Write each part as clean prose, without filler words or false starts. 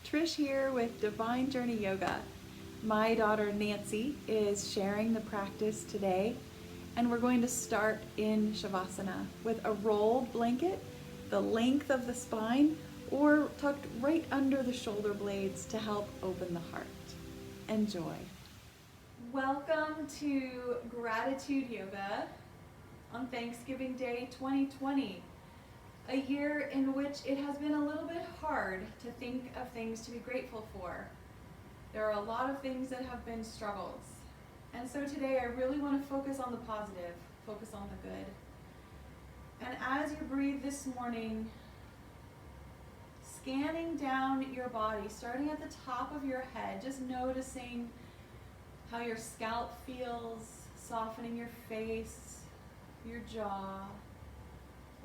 Trish here with Divine Journey Yoga. My daughter Nancy is sharing the practice today, and we're going to start in Shavasana with a rolled blanket, the length of the spine, or tucked right under the shoulder blades to help open the heart. Enjoy. Welcome to Gratitude Yoga on Thanksgiving Day 2020. A year in which it has been a little bit hard to think of things to be grateful for. There are a lot of things that have been struggles. And so today I really want to focus on the positive, focus on the good. And as you breathe this morning, scanning down your body, starting at the top of your head, just noticing how your scalp feels, softening your face, your jaw,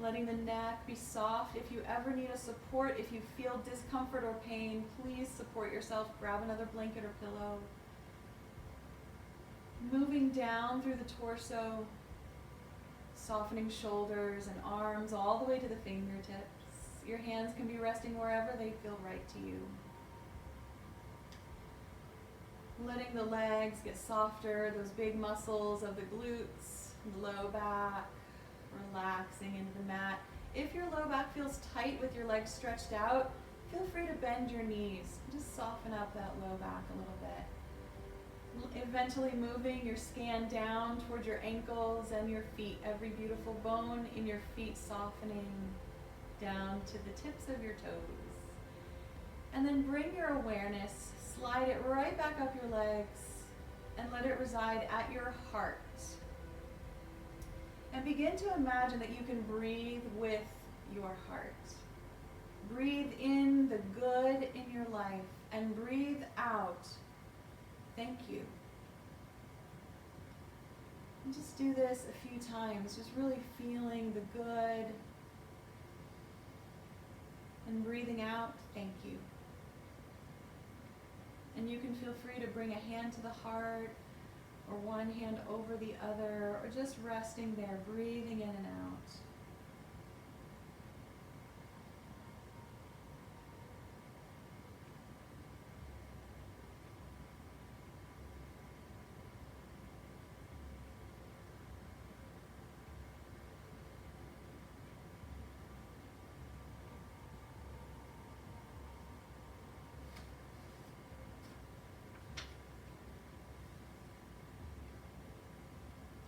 letting the neck be soft. If you ever need a support, if you feel discomfort or pain, please support yourself. Grab another blanket or pillow. Moving down through the torso, softening shoulders and arms all the way to the fingertips. Your hands can be resting wherever they feel right to you. Letting the legs get softer, those big muscles of the glutes, the low back, relaxing into the mat. If your low back feels tight with your legs stretched out, feel free to bend your knees. Just soften up that low back a little bit. Eventually moving your scan down towards your ankles and your feet. Every beautiful bone in your feet softening down to the tips of your toes. And then bring your awareness, slide it right back up your legs, and let it reside at your heart. And begin to imagine that you can breathe with your heart. Breathe in the good in your life and breathe out, thank you. And just do this a few times, just really feeling the good and breathing out, thank you. And you can feel free to bring a hand to the heart, or one hand over the other, or just resting there, breathing in and out.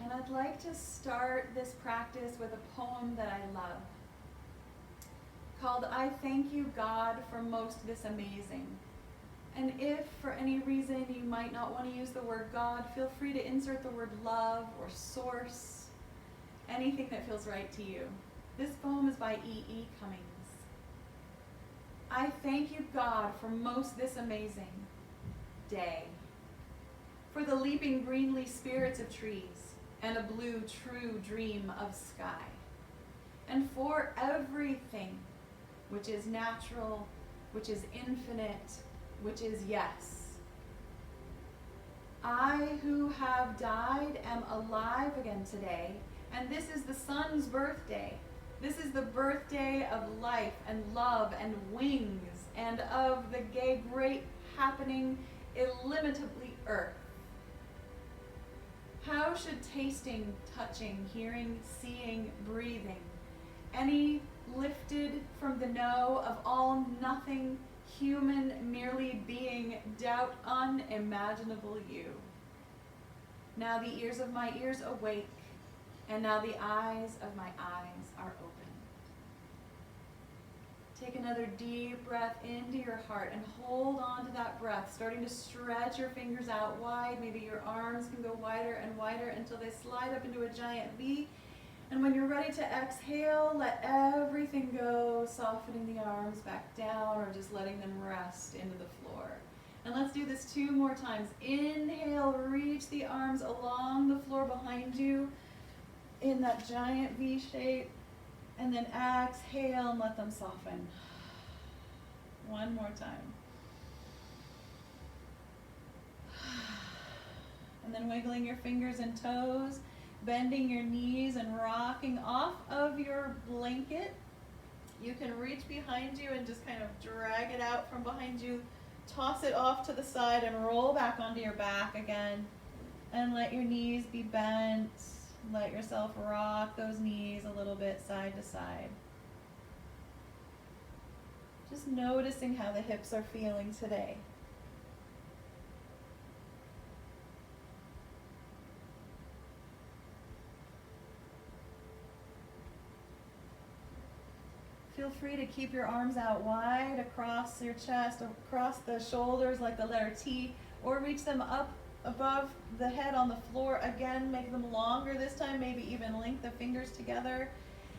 And I'd like to start this practice with a poem that I love, called I Thank You, God, for Most This Amazing. And if for any reason you might not want to use the word God, feel free to insert the word love or source, anything that feels right to you. This poem is by E.E. Cummings. I thank you, God, for most this amazing day, for the leaping greenly spirits of trees, and a blue true dream of sky, and for everything which is natural, which is infinite, which is yes. I who have died am alive again today, and this is the sun's birthday. This is the birthday of life and love and wings, and of the gay great happening illimitably earth. How should tasting, touching, hearing, seeing, breathing, any lifted from the know of all nothing, human merely being, doubt unimaginable you? Now the ears of my ears awake, and now the eyes of my eyes are open. Take another deep breath into your heart and hold on to that breath, starting to stretch your fingers out wide. Maybe your arms can go wider and wider until they slide up into a giant V. And when you're ready to exhale, let everything go, softening the arms back down or just letting them rest into the floor. And let's do this 2 more times. Inhale, reach the arms along the floor behind you in that giant V shape. And then exhale and let them soften. 1 more time. And then wiggling your fingers and toes, bending your knees and rocking off of your blanket. You can reach behind you and just kind of drag it out from behind you. Toss it off to the side and roll back onto your back again. And let your knees be bent. Let yourself rock those knees a little bit side to side. Just noticing how the hips are feeling today. Feel free to keep your arms out wide across your chest, across the shoulders like the letter T, or reach them up above the head on the floor. Again, make them longer this time, maybe even link the fingers together.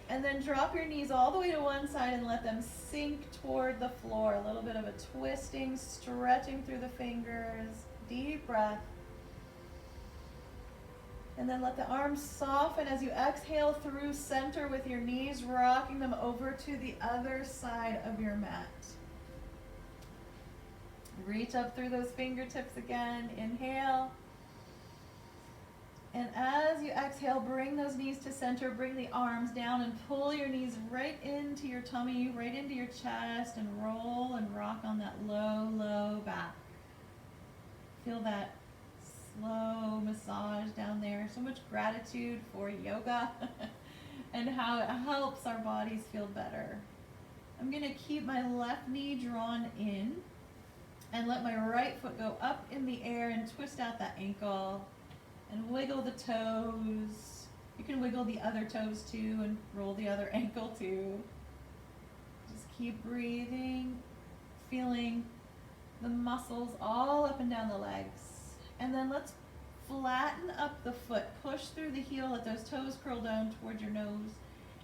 And then drop your knees all the way to one side and let them sink toward the floor. A little bit of a twisting, stretching through the fingers. Deep breath. And then let the arms soften as you exhale through center with your knees, rocking them over to the other side of your mat. Reach up through those fingertips again. Inhale. And as you exhale, bring those knees to center, bring the arms down and pull your knees right into your tummy, right into your chest, and roll and rock on that low, low back. Feel that slow massage down there. So much gratitude for yoga and how it helps our bodies feel better. I'm going to keep my left knee drawn in and let my right foot go up in the air and twist out that ankle and wiggle the toes. You can wiggle the other toes too and roll the other ankle too. Just keep breathing, feeling the muscles all up and down the legs. And then let's flatten up the foot. Push through the heel, let those toes curl down towards your nose.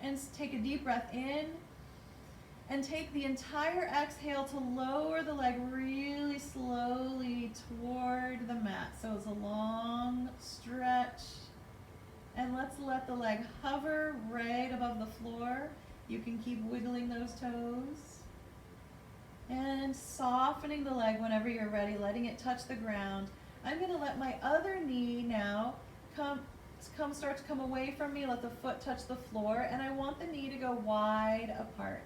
And take a deep breath in. And take the entire exhale to lower the leg really slowly toward the mat. So it's a long stretch. And let's let the leg hover right above the floor. You can keep wiggling those toes. And softening the leg whenever you're ready, letting it touch the ground. I'm going to let my other knee now start to come away from me. Let the foot touch the floor. And I want the knee to go wide apart.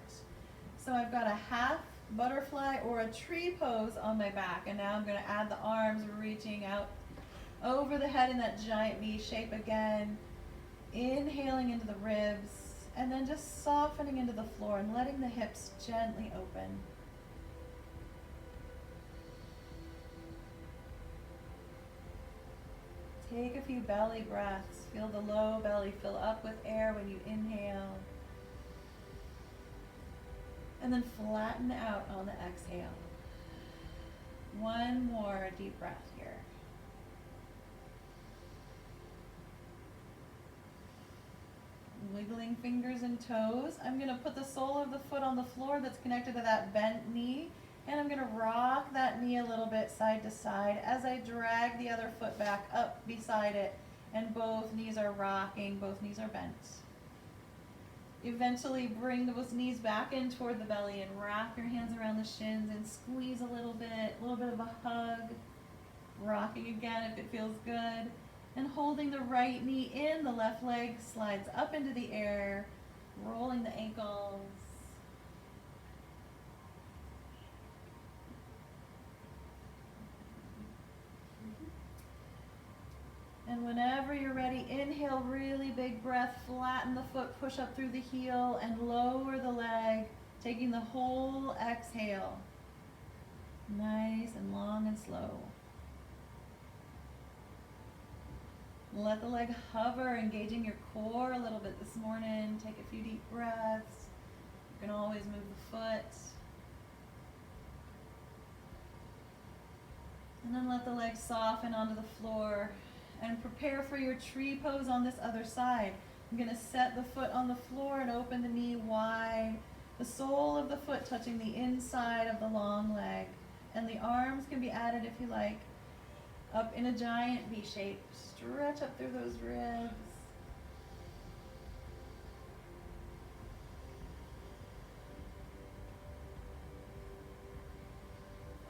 So I've got a half butterfly or a tree pose on my back. And now I'm going to add the arms reaching out over the head in that giant V shape again. Inhaling into the ribs. And then just softening into the floor and letting the hips gently open. Take a few belly breaths. Feel the low belly fill up with air when you inhale. And then flatten out on the exhale. One more deep breath here. Wiggling fingers and toes. I'm going to put the sole of the foot on the floor that's connected to that bent knee. And I'm going to rock that knee a little bit side to side as I drag the other foot back up beside it. And both knees are rocking, both knees are bent. Eventually bring those knees back in toward the belly and wrap your hands around the shins and squeeze a little bit of a hug. Rocking again if it feels good. And holding the right knee in, the left leg slides up into the air, rolling the ankles. And whenever you're ready, inhale, really big breath, flatten the foot, push up through the heel, and lower the leg, taking the whole exhale. Nice and long and slow. Let the leg hover, engaging your core a little bit this morning. Take a few deep breaths. You can always move the foot. And then let the leg soften onto the floor. And prepare for your tree pose on this other side. I'm going to set the foot on the floor and open the knee wide. The sole of the foot touching the inside of the long leg. And the arms can be added if you like. Up in a giant V shape. Stretch up through those ribs.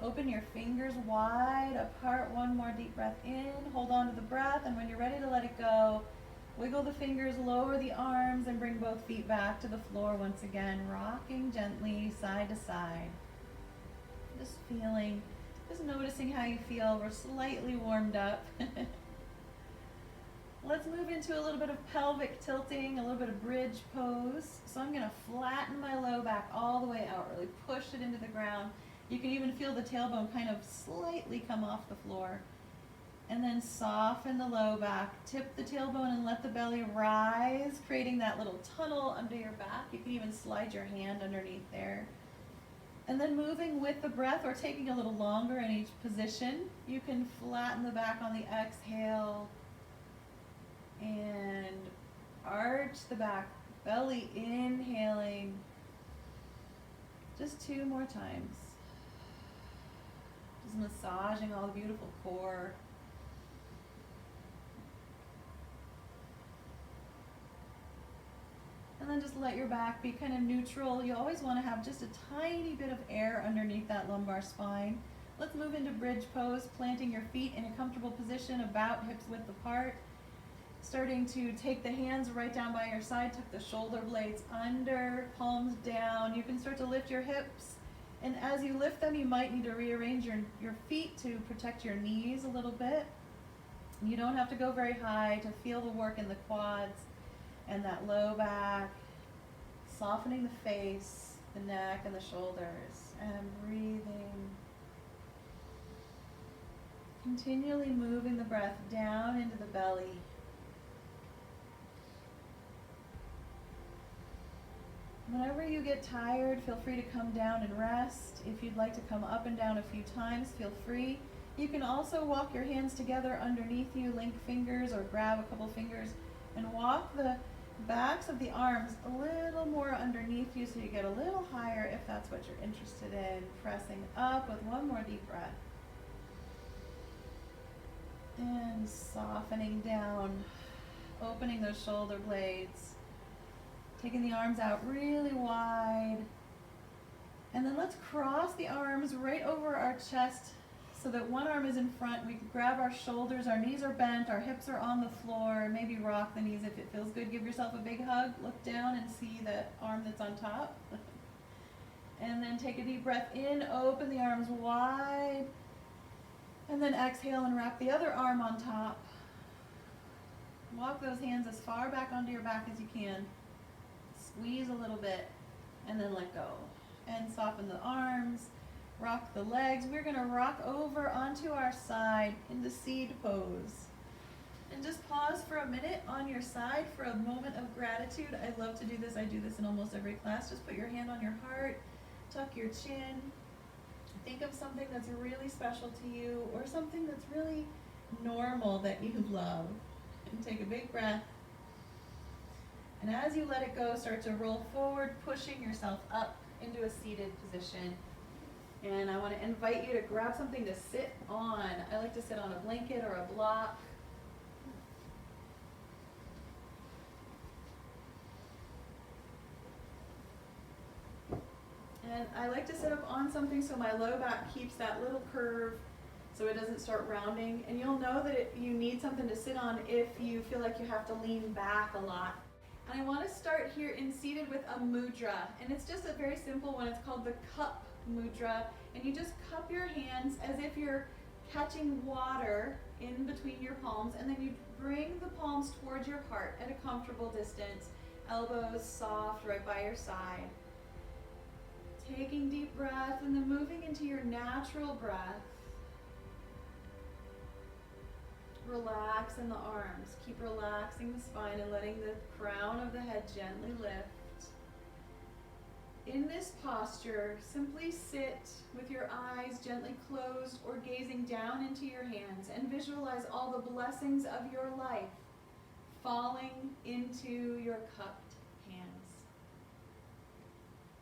Open your fingers wide apart. One more deep breath in. Hold on to the breath. And when you're ready to let it go, Wiggle the fingers, lower the arms, and bring both feet back to the floor once again, rocking gently side to side. Just noticing how you feel. We're slightly warmed up. Let's move into a little bit of pelvic tilting, a little bit of bridge pose. So I'm gonna flatten my low back all the way out, really push it into the ground. You can even feel the tailbone kind of slightly come off the floor. And then soften the low back, tip the tailbone and let the belly rise, creating that little tunnel under your back. You can even slide your hand underneath there. And then moving with the breath or taking a little longer in each position, you can flatten the back on the exhale and arch the back, belly inhaling. Just 2 more times. Just massaging all the beautiful core. And then just let your back be kind of neutral. You always want to have just a tiny bit of air underneath that lumbar spine. Let's move into bridge pose, planting your feet in a comfortable position, about hips width apart. Starting to take the hands right down by your side, tuck the shoulder blades under, palms down. You can start to lift your hips. And as you lift them, you might need to rearrange your feet to protect your knees a little bit. You don't have to go very high to feel the work in the quads and that low back, softening the face, the neck, and the shoulders, and breathing. Continually moving the breath down into the belly. Whenever you get tired, feel free to come down and rest. If you'd like to come up and down a few times, feel free. You can also walk your hands together underneath you, link fingers, or grab a couple fingers, and walk the backs of the arms a little more underneath you so you get a little higher if that's what you're interested in. Pressing up with one more deep breath. And softening down, opening those shoulder blades. Taking the arms out really wide. And then let's cross the arms right over our chest so that one arm is in front. We can grab our shoulders, our knees are bent, our hips are on the floor. Maybe rock the knees if it feels good. Give yourself a big hug. Look down and see that arm that's on top. And then take a deep breath in, open the arms wide. And then exhale and wrap the other arm on top. Walk those hands as far back onto your back as you can. Squeeze a little bit and then let go. And soften the arms, rock the legs. We're going to rock over onto our side in the seed pose. And just pause for a minute on your side for a moment of gratitude. I love to do this. I do this in almost every class. Just put your hand on your heart, tuck your chin. Think of something that's really special to you or something that's really normal that you love. And take a big breath. And as you let it go, start to roll forward, pushing yourself up into a seated position. And I want to invite you to grab something to sit on. I like to sit on a blanket or a block. And I like to sit up on something so my low back keeps that little curve so it doesn't start rounding. And you'll know that you need something to sit on if you feel like you have to lean back a lot. And I want to start here in seated with a mudra. And it's just a very simple one. It's called the cup mudra. And you just cup your hands as if you're catching water in between your palms. And then you bring the palms towards your heart at a comfortable distance. Elbows soft right by your side. Taking deep breath and then moving into your natural breath. Relax in the arms. Keep relaxing the spine and letting the crown of the head gently lift. In this posture, simply sit with your eyes gently closed or gazing down into your hands and visualize all the blessings of your life falling into your cupped hands.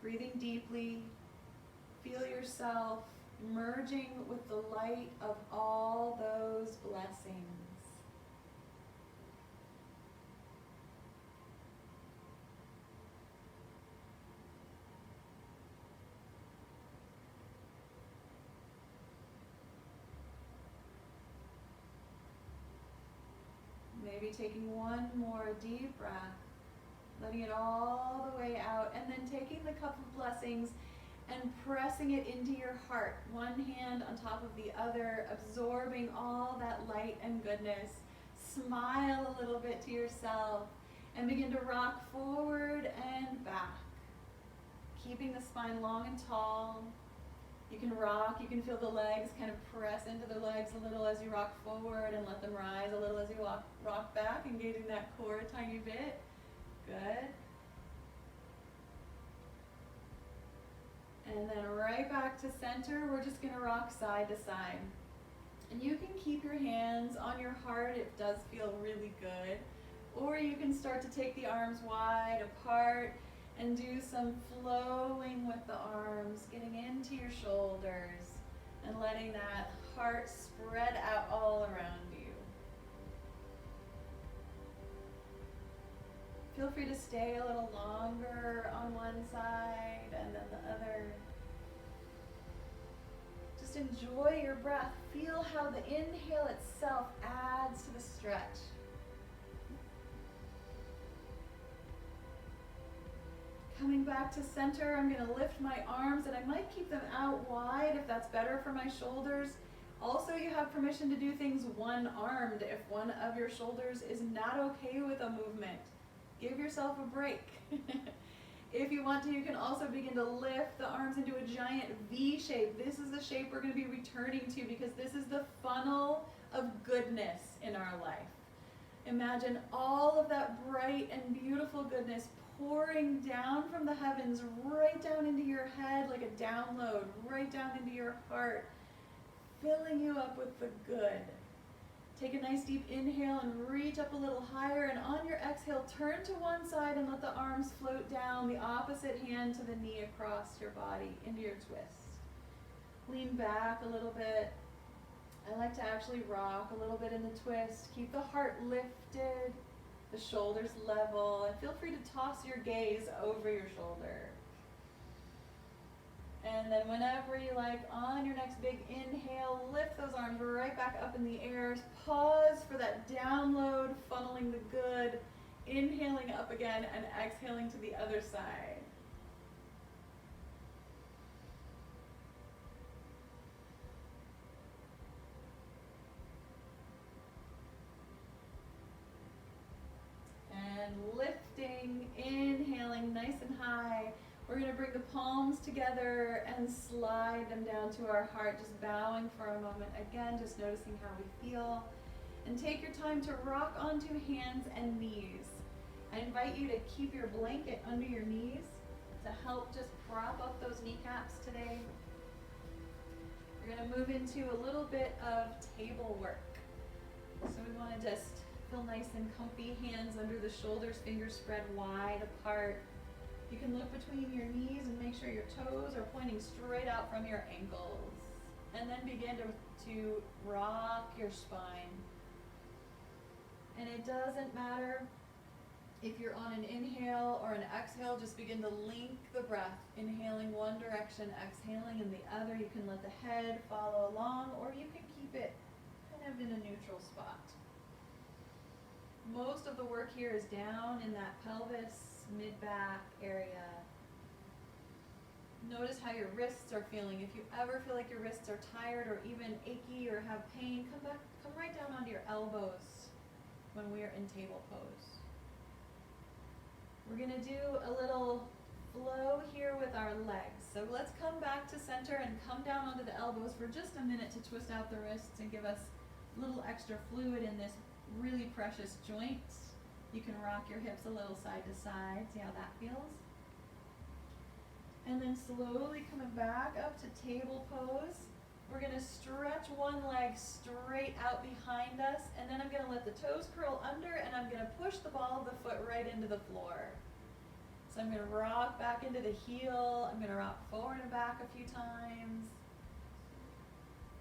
Breathing deeply, feel yourself merging with the light of all those blessings. maybe taking one more deep breath, letting it all the way out, and then taking the cup of blessings and pressing it into your heart, one hand on top of the other, absorbing all that light and goodness. Smile a little bit to yourself and begin to rock forward and back, keeping the spine long and tall. You can rock, you can feel the legs kind of press into the legs a little as you rock forward and let them rise a little as you rock back, engaging that core a tiny bit. Good. And then right back to center, we're just gonna rock side to side. And you can keep your hands on your heart, it does feel really good. Or you can start to take the arms wide apart and do some flowing with the arms, getting into your shoulders and letting that heart spread out all around you. Feel free to stay a little longer on one side and then the other. Just enjoy your breath. Feel how the inhale itself adds to the stretch. Coming back to center, I'm going to lift my arms, and I might keep them out wide if that's better for my shoulders. Also, you have permission to do things one-armed if one of your shoulders is not okay with a movement. Give yourself a break. If you want to, you can also begin to lift the arms into a giant V shape. This is the shape we're going to be returning to because this is the funnel of goodness in our life. Imagine all of that bright and beautiful goodness pouring down from the heavens right down into your head like a download, right down into your heart, filling you up with the good. Take a nice deep inhale and reach up a little higher, and on your exhale, turn to one side and let the arms float down, the opposite hand to the knee across your body into your twist. Lean back a little bit. I like to actually rock a little bit in the twist. Keep the heart lifted, the shoulders level, and feel free to toss your gaze over your shoulder. And then whenever you like, on your next big inhale, lift those arms right back up in the air. Pause for that download, funneling the good. Inhaling up again and exhaling to the other side. And lifting, inhaling nice and high. We're going to bring the palms together and slide them down to our heart, just bowing for a moment. Again, just noticing how we feel. And take your time to rock onto hands and knees. I invite you to keep your blanket under your knees to help just prop up those kneecaps today. We're going to move into a little bit of table work. So we want to just feel nice and comfy, hands under the shoulders, fingers spread wide apart. You can look between your knees and make sure your toes are pointing straight out from your ankles. And then begin to rock your spine. And it doesn't matter if you're on an inhale or an exhale, just begin to link the breath. Inhaling one direction, exhaling in the other. You can let the head follow along, or you can keep it kind of in a neutral spot. Most of the work here is down in that pelvis, mid-back area. Notice how your wrists are feeling. If you ever feel like your wrists are tired or even achy or have pain, come right down onto your elbows when we are in table pose. We're going to do a little flow here with our legs. So let's come back to center and come down onto the elbows for just a minute to twist out the wrists and give us a little extra fluid in this really precious joint. You can rock your hips a little side to side, see how that feels. And then slowly coming back up to table pose. We're going to stretch one leg straight out behind us, and then I'm going to let the toes curl under, and I'm going to push the ball of the foot right into the floor. So I'm going to rock back into the heel. I'm going to rock forward and back a few times.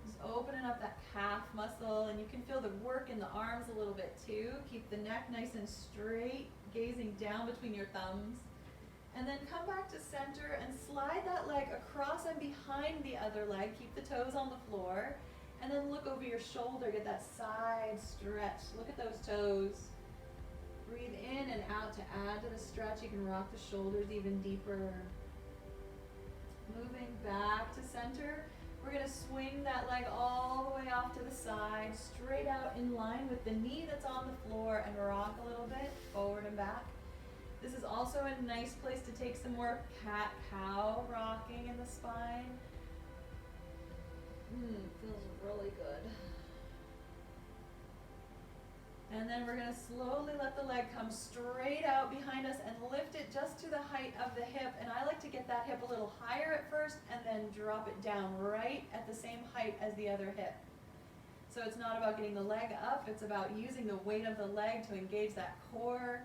Just opening up that calf muscle, and you can feel the work in the arms a little bit too. Keep the neck nice and straight, gazing down between your thumbs. And then come back to center and slide that leg across and behind the other leg. Keep the toes on the floor. And then look over your shoulder, get that side stretch. Look at those toes. Breathe in and out to add to the stretch. You can rock the shoulders even deeper. Moving back to center. We're going to swing that leg all the way off to the side, straight out in line with the knee that's on the floor, and rock a little bit forward and back. This is also a nice place to take some more cat-cow rocking in the spine. Feels really good. And then we're going to slowly let the leg come straight out behind us and lift it just to the height of the hip. And I like to get that hip a little higher at first and then drop it down right at the same height as the other hip. So it's not about getting the leg up, it's about using the weight of the leg to engage that core.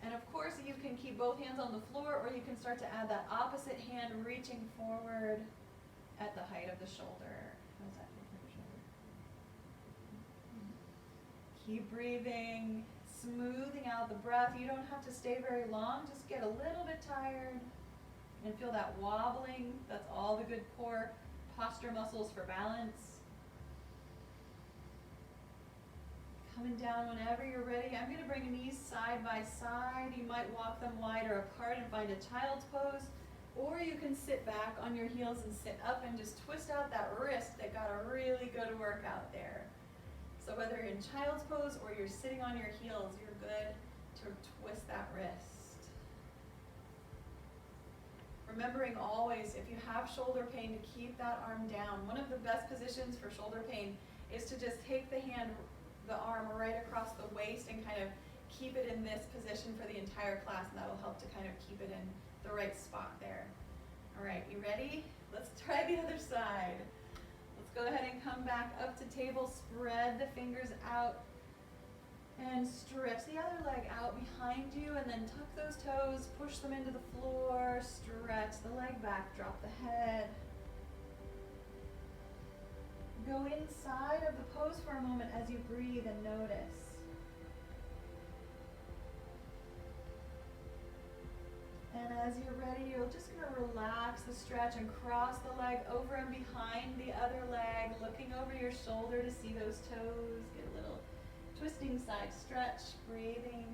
And of course you can keep both hands on the floor, or you can start to add that opposite hand reaching forward at the height of the shoulder. How's that feel for your shoulder? Keep breathing, smoothing out the breath. You don't have to stay very long, just get a little bit tired and feel that wobbling. That's all the good core posture muscles for balance. Coming down whenever you're ready. I'm going to bring knees side by side. You might walk them wider apart and find a child's pose, or you can sit back on your heels and sit up and just twist out that wrist that got a really good workout there. So whether you're in child's pose or you're sitting on your heels, you're good to twist that wrist. Remembering always, if you have shoulder pain, to keep that arm down. One of the best positions for shoulder pain is to just take the arm right across the waist and kind of keep it in this position for the entire class, and that will help to kind of keep it in the right spot there. All right, you ready? Let's try the other side. Let's go ahead and come back up to table, spread the fingers out, and stretch the other leg out behind you, and then tuck those toes, push them into the floor, stretch the leg back, drop the head. Go inside of the pose for a moment as you breathe and notice. And as you're ready, you're just going to relax the stretch and cross the leg over and behind the other leg, looking over your shoulder to see those toes. Get a little twisting side stretch, breathing.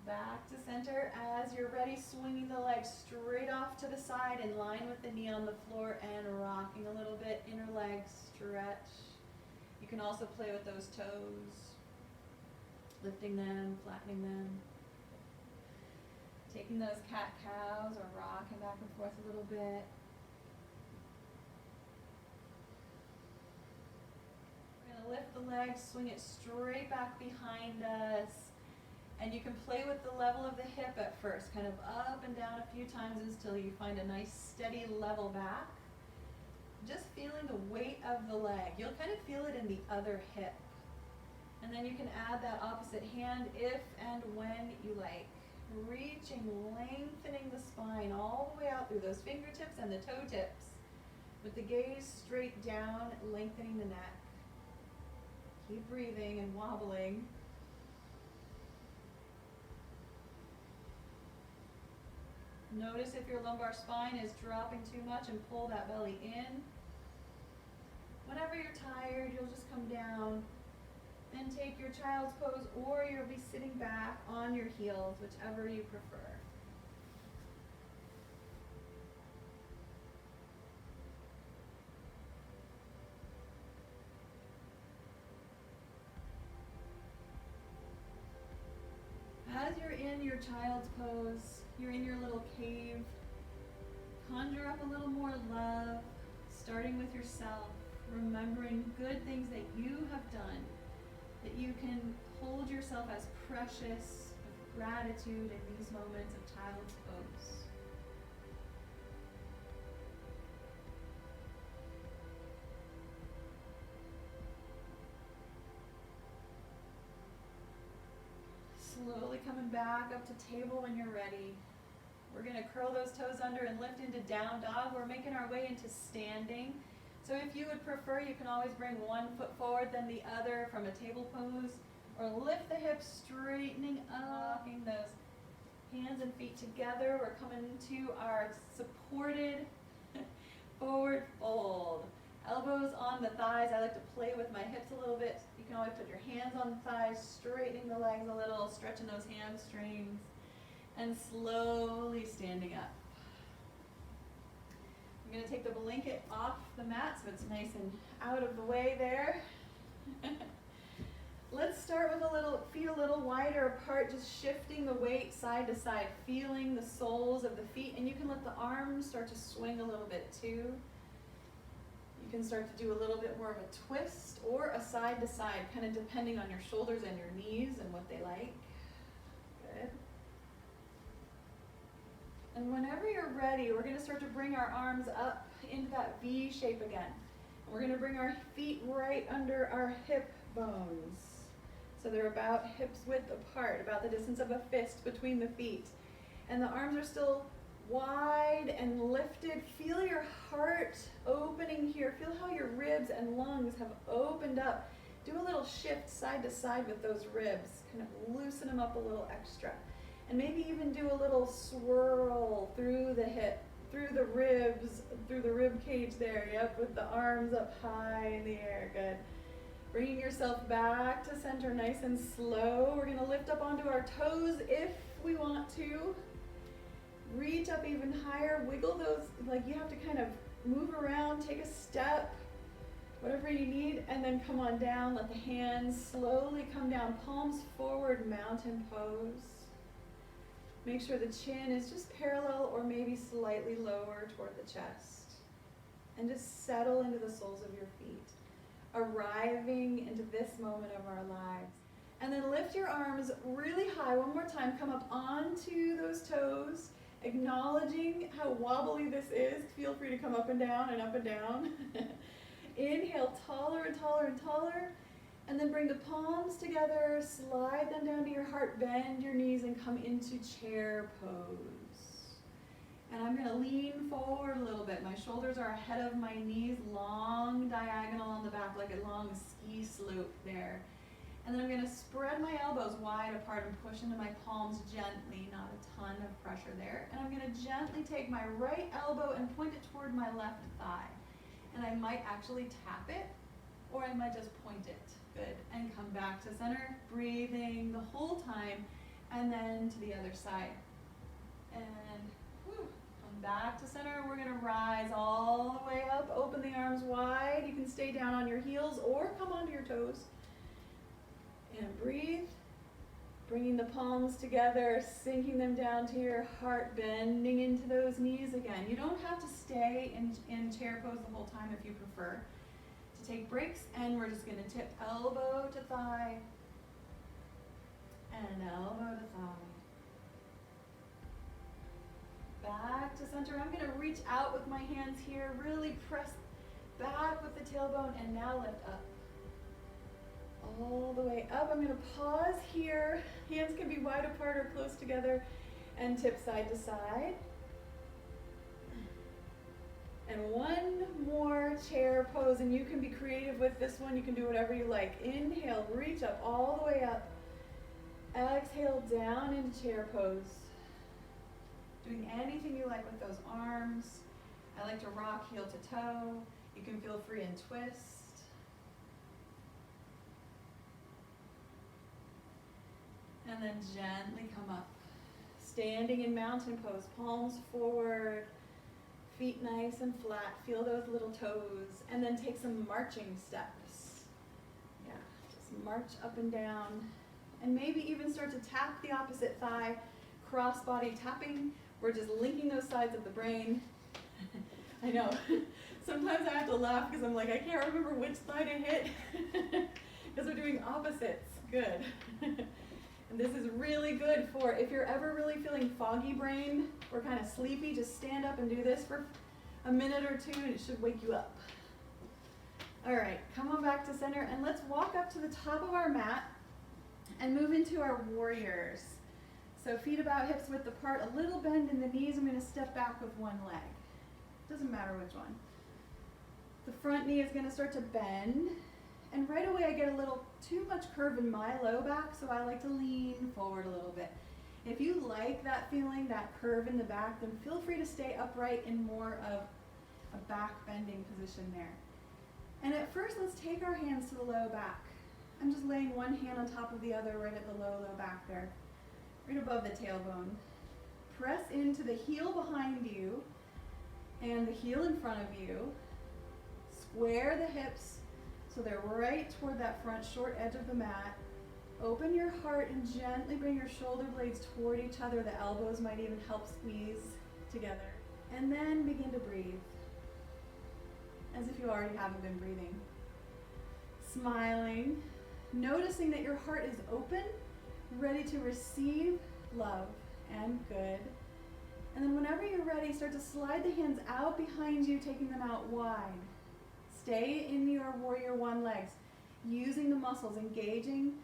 Back to center as you're ready, swinging the leg straight off to the side in line with the knee on the floor and rocking a little bit. Inner leg stretch. You can also play with those toes, lifting them, flattening them. Taking those cat-cows or rocking back and forth a little bit. We're going to lift the leg, swing it straight back behind us. And you can play with the level of the hip at first, kind of up and down a few times until you find a nice steady level back. Just feeling the weight of the leg. You'll kind of feel it in the other hip. And then you can add that opposite hand if and when you like. Reaching, lengthening the spine all the way out through those fingertips and the toe tips. With the gaze straight down, lengthening the neck. Keep breathing and wobbling. Notice if your lumbar spine is dropping too much and pull that belly in. Whenever you're tired, you'll just come down and take your child's pose, or you'll be sitting back on your heels, whichever you prefer. As you're in your child's pose, you're in your little cave, conjure up a little more love, starting with yourself, remembering good things that you have done, that you can hold yourself as precious, with gratitude in these moments of child's pose. Slowly coming back up to table when you're ready. We're going to curl those toes under and lift into down dog. We're making our way into standing. So if you would prefer, you can always bring one foot forward then the other from a table pose, or lift the hips, straightening up, walking those hands and feet together. We're coming to our supported forward fold. Elbows on the thighs. I like to play with my hips a little bit. You can always put your hands on the thighs, straightening the legs a little, stretching those hamstrings, and slowly standing up. I'm going to take the blanket off the mat so it's nice and out of the way there. Let's start with feet a little wider apart, just shifting the weight side to side, feeling the soles of the feet, and you can let the arms start to swing a little bit too. You can start to do a little bit more of a twist or a side to side, kind of depending on your shoulders and your knees and what they like. Good. And whenever you're ready, we're going to start to bring our arms up into that V shape again. And we're going to bring our feet right under our hip bones. So they're about hips width apart, about the distance of a fist between the feet. And the arms are still wide and lifted. Feel your heart opening here. Feel how your ribs and lungs have opened up. Do a little shift side to side with those ribs. Kind of loosen them up a little extra. And maybe even do a little swirl through the hip, through the ribs, through the rib cage there. Yep, with the arms up high in the air. Good. Bringing yourself back to center nice and slow. We're going to lift up onto our toes if we want to. Reach up even higher. Wiggle those, like you have to kind of move around, take a step, whatever you need, and then come on down. Let the hands slowly come down. Palms forward, mountain pose. Make sure the chin is just parallel or maybe slightly lower toward the chest. And just settle into the soles of your feet, arriving into this moment of our lives. And then lift your arms really high. One more time. Come up onto those toes, acknowledging how wobbly this is. Feel free to come up and down and up and down. Inhale, taller and taller and taller. And then bring the palms together, slide them down to your heart, bend your knees, and come into chair pose. And I'm going to lean forward a little bit. My shoulders are ahead of my knees, long diagonal on the back, like a long ski slope there. And then I'm going to spread my elbows wide apart and push into my palms gently, not a ton of pressure there. And I'm going to gently take my right elbow and point it toward my left thigh. And I might actually tap it, or I might just point it. Good. And come back to center, breathing the whole time, and then to the other side. And come back to center. We're going to rise all the way up. Open the arms wide. You can stay down on your heels or come onto your toes. And breathe. Bringing the palms together, sinking them down to your heart, bending into those knees again. You don't have to stay in chair pose the whole time if you prefer to take breaks, and we're just going to tip elbow to thigh and elbow to thigh. Back to center. I'm going to reach out with my hands here, really press back with the tailbone, and now lift up. All the way up. I'm going to pause here. Hands can be wide apart or close together, and tip side to side. And one more chair pose, and you can be creative with this one. You can do whatever you like. Inhale, reach up all the way up. Exhale, down into chair pose. Doing anything you like with those arms. I like to rock heel to toe. You can feel free and twist. And then gently come up. Standing in mountain pose, palms forward. Feet nice and flat, feel those little toes, and then take some marching steps. Yeah, just march up and down, and maybe even start to tap the opposite thigh, cross body tapping. We're just linking those sides of the brain. I know, sometimes I have to laugh because I'm like, I can't remember which side to hit, because we're doing opposites. Good. And this is really good for if you're ever really feeling foggy brain or kind of sleepy, just stand up and do this for a minute or two and it should wake you up. All right, come on back to center and let's walk up to the top of our mat and move into our warriors. So feet about hips width apart, a little bend in the knees. I'm going to step back with one leg. Doesn't matter which one. The front knee is going to start to bend. And right away I get a little too much curve in my low back, so I like to lean forward a little bit. If you like that feeling, that curve in the back, then feel free to stay upright in more of a back bending position there. And at first, let's take our hands to the low back. I'm just laying one hand on top of the other right at the low back there, right above the tailbone. Press into the heel behind you and the heel in front of you. Square the hips so they're right toward that front short edge of the mat. Open your heart and gently bring your shoulder blades toward each other. The elbows might even help squeeze together. And then begin to breathe, as if you already haven't been breathing. Smiling, noticing that your heart is open, ready to receive love and good. And then whenever you're ready, start to slide the hands out behind you, taking them out wide. Stay in your warrior one legs, using the muscles, engaging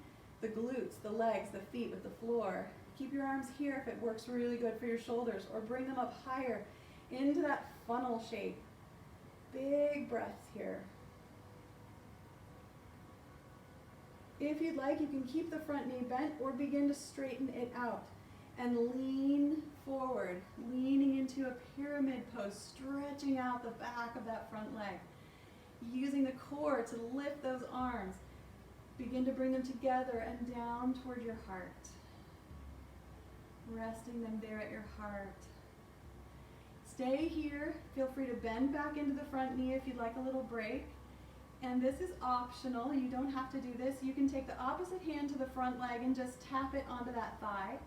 the glutes, the legs, the feet with the floor. Keep your arms here if it works really good for your shoulders, or bring them up higher into that funnel shape. Big breaths here. If you'd like, you can keep the front knee bent or begin to straighten it out and lean forward, leaning into a pyramid pose, stretching out the back of that front leg. Using the core to lift those arms. Begin to bring them together and down toward your heart. Resting them there at your heart. Stay here. Feel free to bend back into the front knee if you'd like a little break. And this is optional. You don't have to do this. You can take the opposite hand to the front leg and just tap it onto that thigh.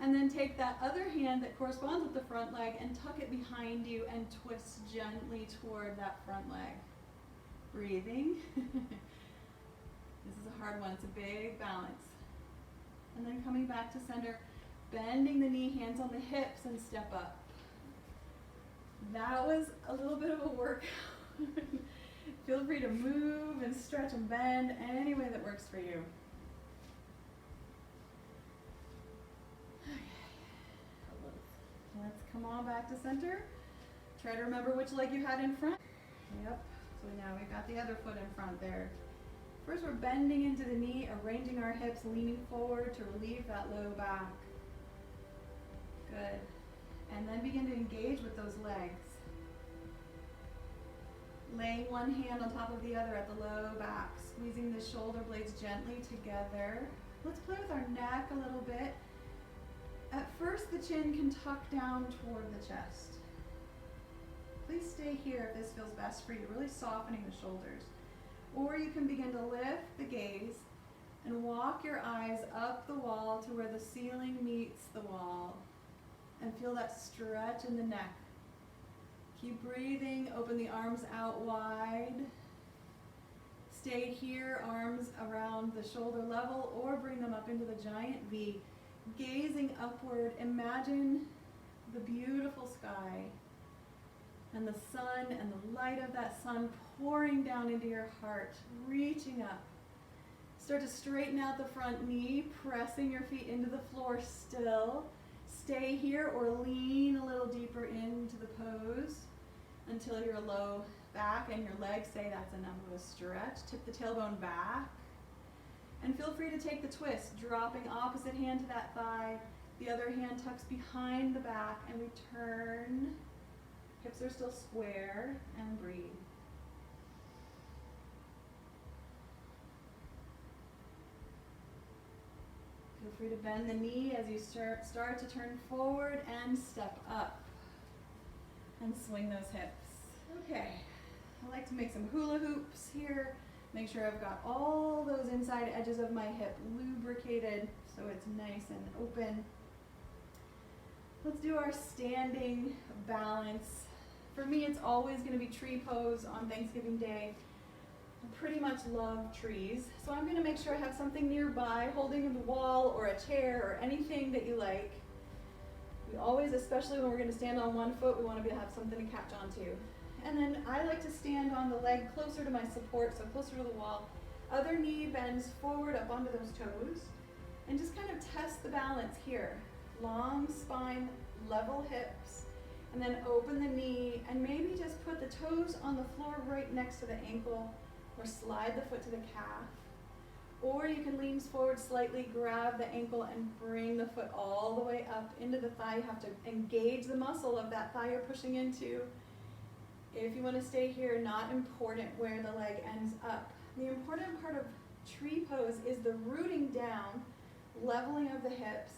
And then take that other hand that corresponds with the front leg and tuck it behind you and twist gently toward that front leg. Breathing. This is a hard one. It's a big balance. And then coming back to center, bending the knee, hands on the hips, and step up. That was a little bit of a workout. Feel free to move and stretch and bend any way that works for you. Okay. Let's come on back to center. Try to remember which leg you had in front. Yep. So now we've got the other foot in front there. First, we're bending into the knee, arranging our hips, leaning forward to relieve that low back. Good. And then begin to engage with those legs. Laying one hand on top of the other at the low back, squeezing the shoulder blades gently together. Let's play with our neck a little bit. At first, the chin can tuck down toward the chest. Please stay here if this feels best for you, really softening the shoulders. Or you can begin to lift the gaze and walk your eyes up the wall to where the ceiling meets the wall and feel that stretch in the neck. Keep breathing, open the arms out wide. Stay here, arms around the shoulder level, or bring them up into the giant V. Gazing upward, imagine the beautiful sky and the sun and the light of that sun pouring down into your heart, reaching up. Start to straighten out the front knee, pressing your feet into the floor still. Stay here or lean a little deeper into the pose until your low back and your legs say that's enough of a stretch. Tip the tailbone back. And feel free to take the twist, dropping opposite hand to that thigh. The other hand tucks behind the back and we turn. Hips are still square, and breathe. Feel free to bend the knee as you start to turn forward and step up. And swing those hips. Okay, I like to make some hula hoops here. Make sure I've got all those inside edges of my hip lubricated so it's nice and open. Let's do our standing balance. For me, it's always going to be tree pose on Thanksgiving Day. I pretty much love trees, so I'm going to make sure I have something nearby, holding the wall or a chair or anything that you like. We always, especially when we're going to stand on one foot, we want to have something to catch onto. And then I like to stand on the leg closer to my support, so closer to the wall. Other knee bends forward up onto those toes, and just kind of test the balance here. Long spine, level hips. And then open the knee and maybe just put the toes on the floor right next to the ankle or slide the foot to the calf. Or you can lean forward slightly, grab the ankle and bring the foot all the way up into the thigh. You have to engage the muscle of that thigh you're pushing into. If you want to stay here, not important where the leg ends up. The important part of tree pose is the rooting down, leveling of the hips,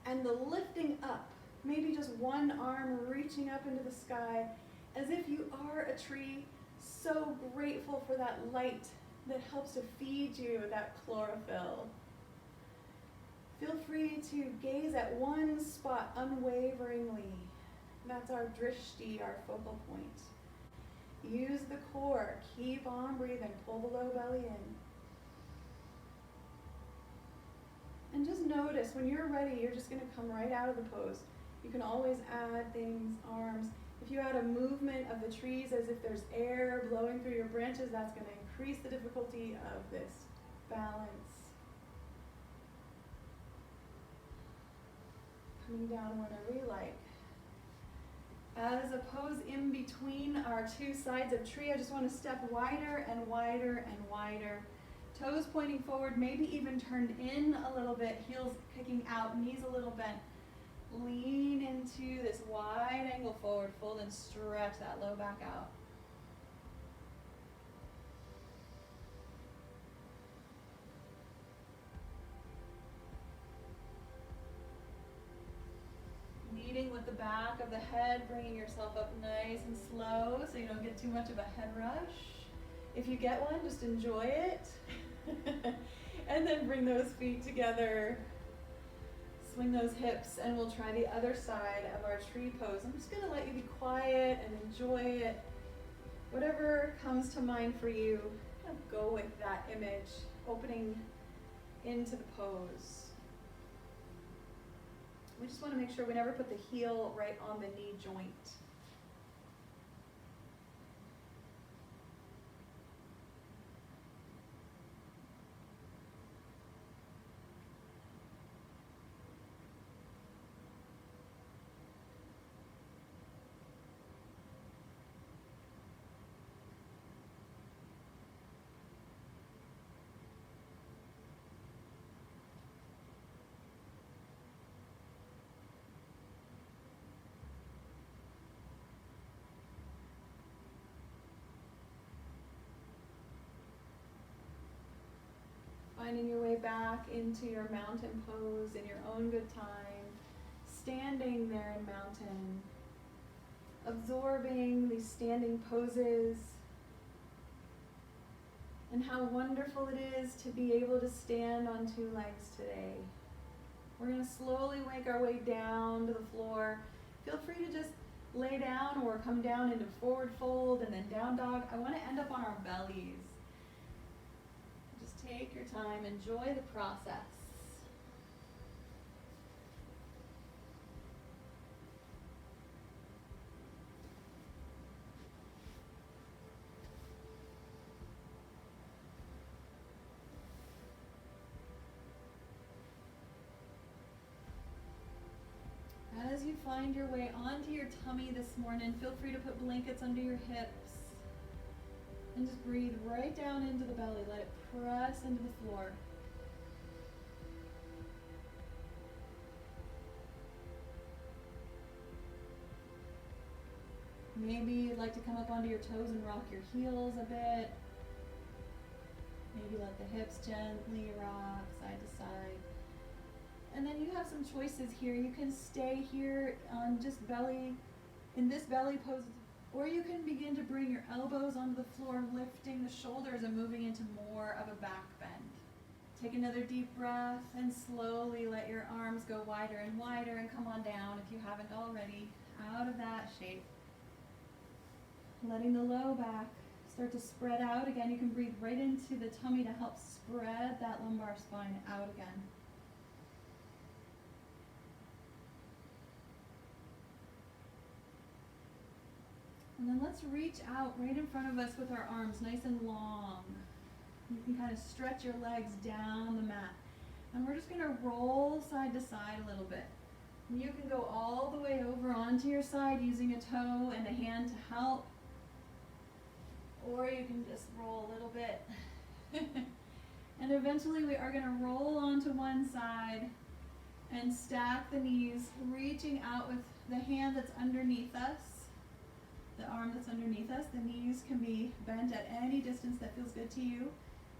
and the lifting up. Maybe just one arm reaching up into the sky as if you are a tree, so grateful for that light that helps to feed you that chlorophyll. Feel free to gaze at one spot unwaveringly. That's our drishti, our focal point. Use the core. Keep on breathing. Pull the low belly in. And just notice when you're ready, you're just going to come right out of the pose. You can always add things, arms. If you add a movement of the trees as if there's air blowing through your branches, that's going to increase the difficulty of this balance. Coming down whenever you like. As a pose in between our two sides of tree, I just want to step wider and wider and wider. Toes pointing forward, maybe even turned in a little bit, heels kicking out, knees a little bent. Lean into this wide angle forward fold and stretch that low back out. Leading with the back of the head, bringing yourself up nice and slow so you don't get too much of a head rush. If you get one, just enjoy it. And then bring those feet together. Swing those hips, and we'll try the other side of our tree pose. I'm just going to let you be quiet and enjoy it. Whatever comes to mind for you, kind of go with that image, opening into the pose. We just want to make sure we never put the heel right on the knee joint. Finding your way back into your mountain pose in your own good time. Standing there in mountain. Absorbing these standing poses. And how wonderful it is to be able to stand on two legs today. We're going to slowly make our way down to the floor. Feel free to just lay down or come down into forward fold and then down dog. I want to end up on our bellies. Just take your time, enjoy the process. As you find your way onto your tummy this morning, feel free to put blankets under your hips. And just breathe right down into the belly. Let it press into the floor. Maybe you'd like to come up onto your toes and rock your heels a bit. Maybe let the hips gently rock side to side. And then you have some choices here. You can stay here on just belly, in this belly pose, or you can begin to bring your elbows onto the floor, lifting the shoulders and moving into more of a back bend. Take another deep breath and slowly let your arms go wider and wider and come on down if you haven't already, out of that shape. Letting the low back start to spread out again. You can breathe right into the tummy to help spread that lumbar spine out again. And then let's reach out right in front of us with our arms nice and long. You can kind of stretch your legs down the mat. And we're just going to roll side to side a little bit. And you can go all the way over onto your side using a toe and a hand to help. Or you can just roll a little bit. And eventually we are going to roll onto one side and stack the knees, reaching out with the hand that's underneath us. the arm that's underneath us. The knees can be bent at any distance that feels good to you.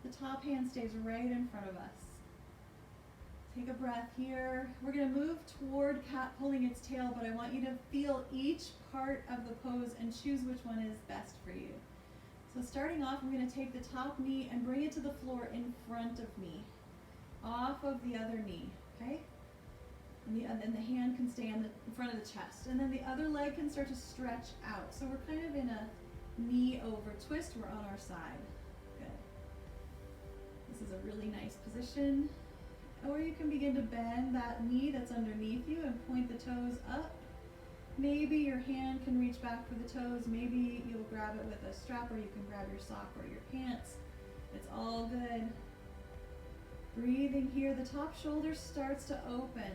The top hand stays right in front of us. Take a breath here. We're going to move toward cat pulling its tail, but I want you to feel each part of the pose and choose which one is best for you. So starting off, I'm going to take the top knee and bring it to the floor in front of me, off of the other knee, okay? And then the hand can stay in front of the chest. And then the other leg can start to stretch out. So we're kind of in a knee over twist. We're on our side. Good. This is a really nice position. Or you can begin to bend that knee that's underneath you and point the toes up. Maybe your hand can reach back for the toes. Maybe you'll grab it with a strap, or you can grab your sock or your pants. It's all good. Breathing here, the top shoulder starts to open.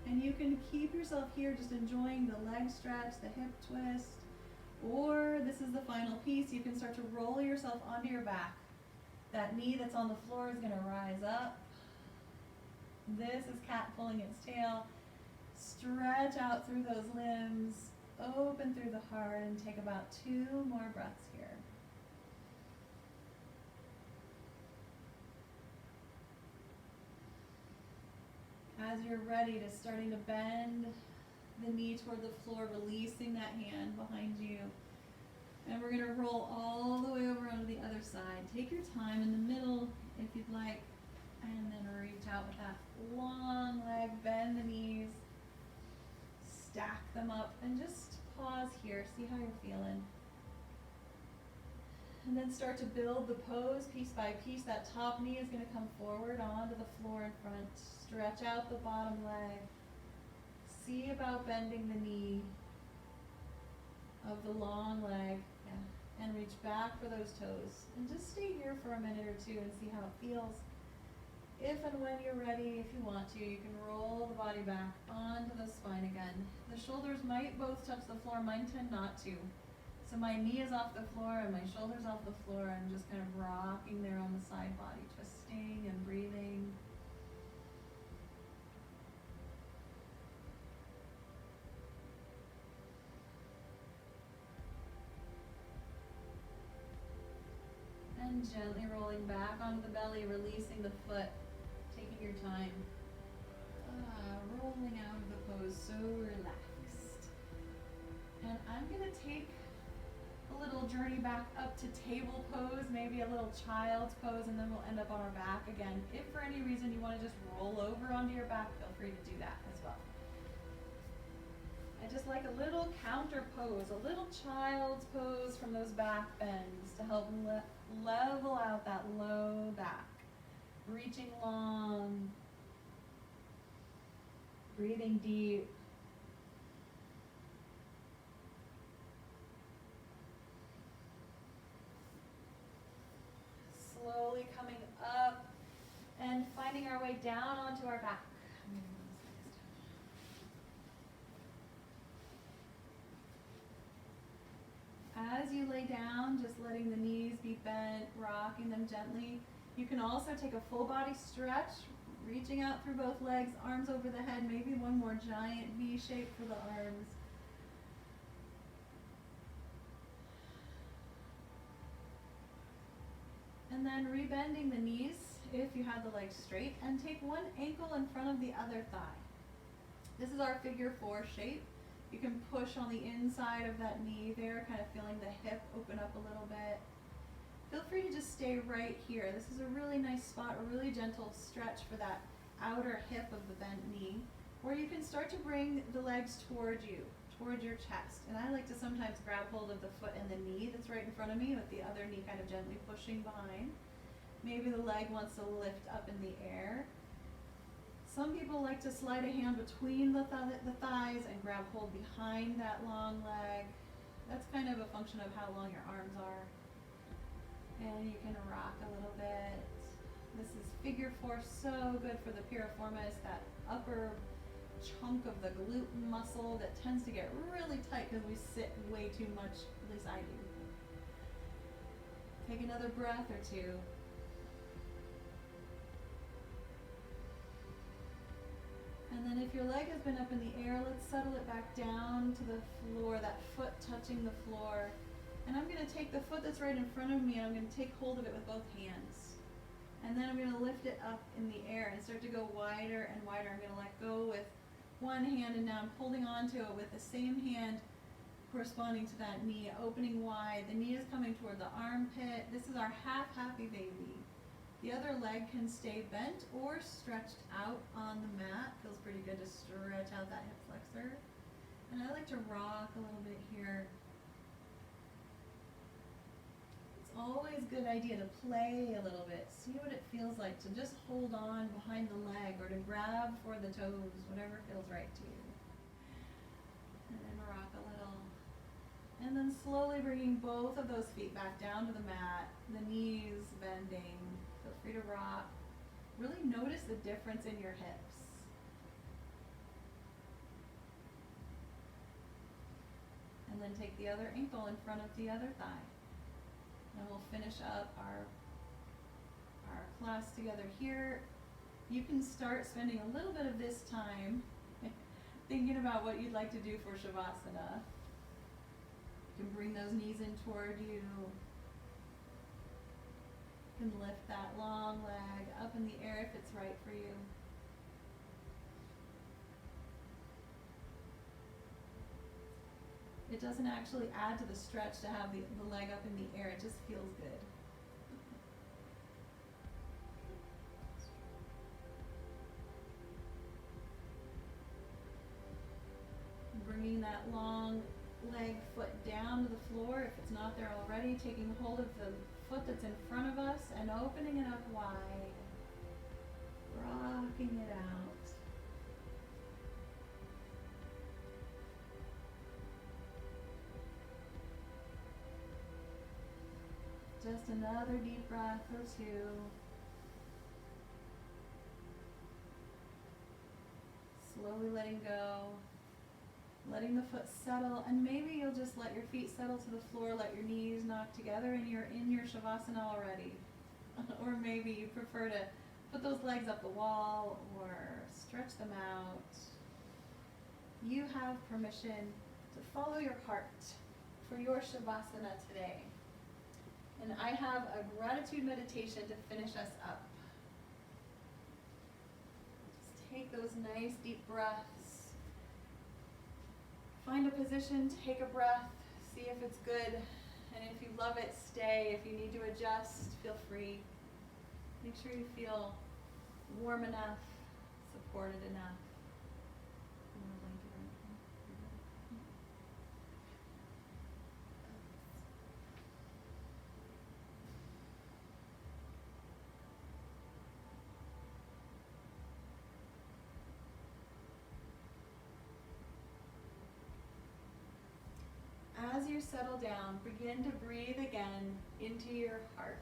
And you can keep yourself here just enjoying the leg stretch, the hip twist. Or this is the final piece. You can start to roll yourself onto your back. That knee that's on the floor is going to rise up. This is cat pulling its tail. Stretch out through those limbs, open through the heart, and take about 2 more breaths here. As you're ready, to starting to bend the knee toward the floor, releasing that hand behind you. And we're going to roll all the way over onto the other side. Take your time in the middle if you'd like, and then reach out with that long leg, bend the knees. Stack them up and just pause here, see how you're feeling. And then start to build the pose piece by piece. That top knee is going to come forward onto the floor in front. Stretch out the bottom leg. See about bending the knee of the long leg. Yeah. And reach back for those toes. And just stay here for a minute or two and see how it feels. If and when you're ready, if you want to, you can roll the body back onto the spine again. The shoulders might both touch the floor. Mine tend not to. So my knee is off the floor and my shoulder's off the floor. I'm just kind of rocking there on the side body, twisting and breathing. And gently rolling back onto the belly, releasing the foot. Taking your time, rolling out of the pose, so relaxed. And I'm going to take a little journey back up to table pose, maybe a little child's pose, and then we'll end up on our back again. If for any reason you want to just roll over onto your back, feel free to do that as well. I just like a little counter pose, a little child's pose from those back bends to help level out that low back. Reaching long, breathing deep. Slowly coming up and finding our way down onto our back. As you lay down, just letting the knees be bent, rocking them gently. You can also take a full body stretch, reaching out through both legs, arms over the head, maybe one more giant V shape for the arms. And then rebending the knees if you have the legs straight, and take one ankle in front of the other thigh. This is our figure 4 shape. You can push on the inside of that knee there, kind of feeling the hip open up a little bit. Feel free to just stay right here. This is a really nice spot, a really gentle stretch for that outer hip of the bent knee. Or you can start to bring the legs towards you, towards your chest. And I like to sometimes grab hold of the foot and the knee that's right in front of me, with the other knee kind of gently pushing behind. Maybe the leg wants to lift up in the air. Some people like to slide a hand between the thighs and grab hold behind that long leg. That's kind of a function of how long your arms are. And you can rock a little bit. This is figure 4, so good for the piriformis, that upper chunk of the glute muscle that tends to get really tight because we sit way too much, at least I do. Take another breath or two. And then if your leg has been up in the air, let's settle it back down to the floor, that foot touching the floor. And I'm going to take the foot that's right in front of me and I'm going to take hold of it with both hands. And then I'm going to lift it up in the air and start to go wider and wider. I'm going to let go with one hand and now I'm holding on to it with the same hand corresponding to that knee, opening wide. The knee is coming toward the armpit. This is our half happy baby. The other leg can stay bent or stretched out on the mat. Feels pretty good to stretch out that hip flexor. And I like to rock a little bit here. It's always a good idea to play a little bit. See what it feels like to just hold on behind the leg or to grab for the toes, whatever feels right to you. And then rock a little. And then slowly bringing both of those feet back down to the mat, the knees bending. Feel free to rock. Really notice the difference in your hips. And then take the other ankle in front of the other thigh. And we'll finish up our class together here. You can start spending a little bit of this time thinking about what you'd like to do for Shavasana. You can bring those knees in toward you. You can lift that long leg up in the air if it's right for you. It doesn't actually add to the stretch to have the leg up in the air. It just feels good. Bringing that long leg foot down to the floor if it's not there already, taking hold of the foot that's in front of us and opening it up wide, rocking it out. Just another deep breath or two. Slowly letting go. Letting the foot settle, and maybe you'll just let your feet settle to the floor, let your knees knock together, and you're in your Shavasana already. Or maybe you prefer to put those legs up the wall or stretch them out. You have permission to follow your heart for your Shavasana today. And I have a gratitude meditation to finish us up. Just take those nice deep breaths. Find a position, take a breath, see if it's good, and if you love it, stay. If you need to adjust, feel free. Make sure you feel warm enough, supported enough. As you settle down, begin to breathe again into your heart.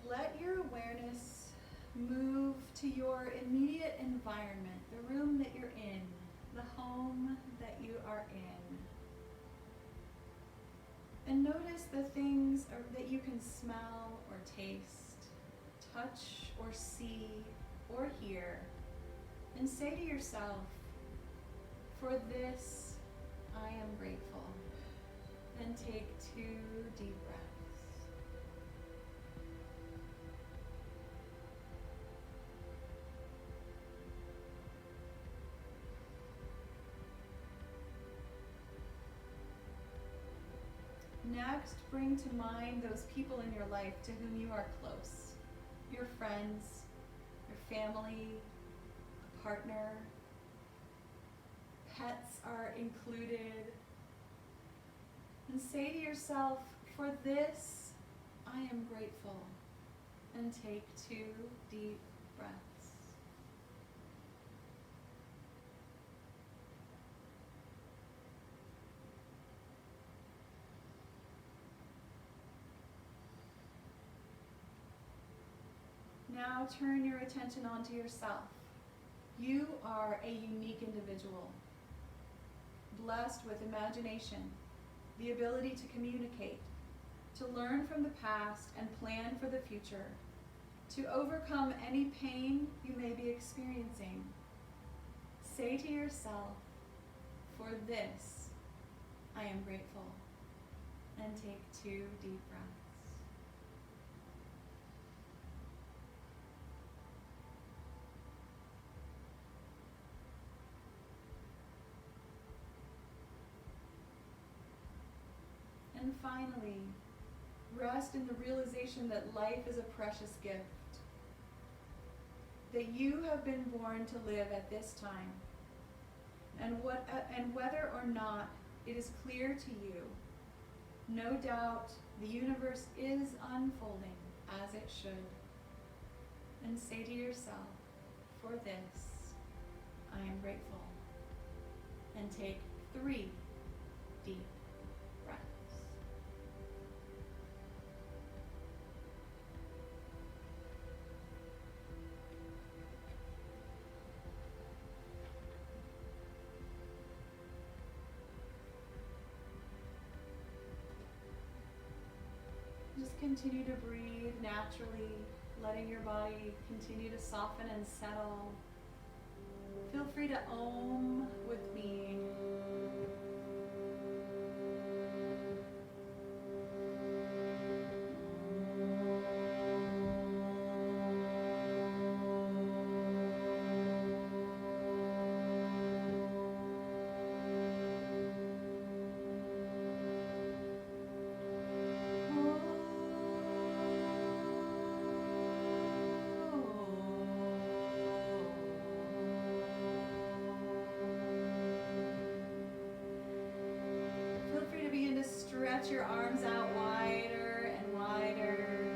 Let your awareness move to your immediate environment, the room that you're in, the home that you are in. And notice the things that you can smell or taste, touch or see or hear. And say to yourself, for this, I am grateful. Then take 2 deep breaths. Next, bring to mind those people in your life to whom you are close. Your friends, your family, a partner. Pets are included. And say to yourself, for this, I am grateful. And take 2 deep breaths. Now turn your attention onto yourself. You are a unique individual, blessed with imagination, the ability to communicate, to learn from the past and plan for the future. To overcome any pain you may be experiencing, say to yourself, "For this, I am grateful," and take 2 deep breaths. And finally, rest in the realization that life is a precious gift, that you have been born to live at this time, and whether or not it is clear to you, no doubt the universe is unfolding as it should. And say to yourself, "For this, I am grateful," and take 3 deep breaths. Just continue to breathe naturally, letting your body continue to soften and settle. Feel free to Om with me. Stretch your arms out wider and wider.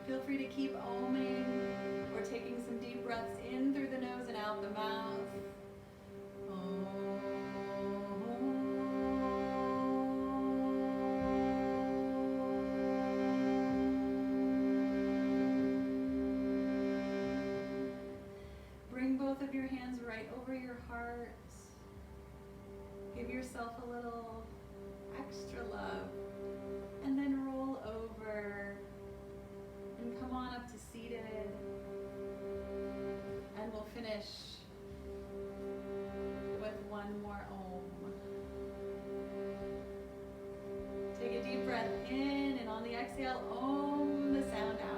Feel free to keep oming or taking some deep breaths in through the nose and out the mouth. Bring both of your hands right over your heart. Give yourself a little extra love, and then roll over and come on up to seated, and we'll finish with one more Om. Take a deep breath in, and on the exhale, Om the sound out.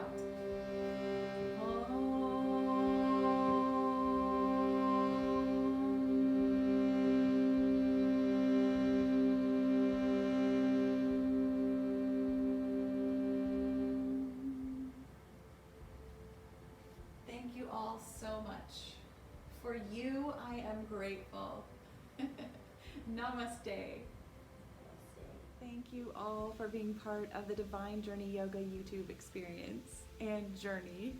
Thank you all so much. For you, I am grateful. Namaste. Thank you all for being part of the Divine Journey Yoga YouTube experience and journey.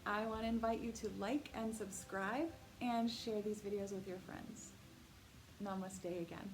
I want to invite you to like and subscribe and share these videos with your friends. Namaste again.